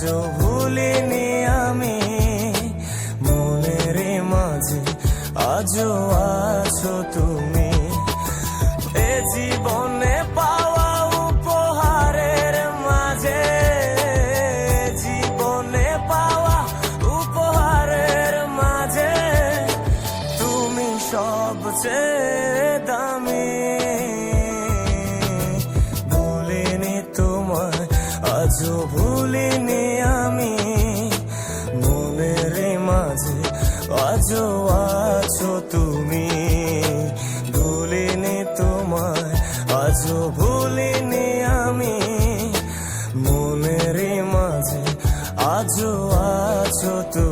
আজও ভুলিনি আমি, মনের মাঝে আজও আছো তুমি। এ জীবনে পাওয়া উপহারের মাঝে, জীবনে পাওয়া উপহারের মাঝে তুমি সবচেয়ে দামি। ভুলিনি তোমায়, আজও ভুলিনি আমি, মনের মাঝে আজও আছো তুমি। ভুলিনি তোমায়, আজও ভুলিনি আমি, মনের মাঝে আজও আছো তুমি।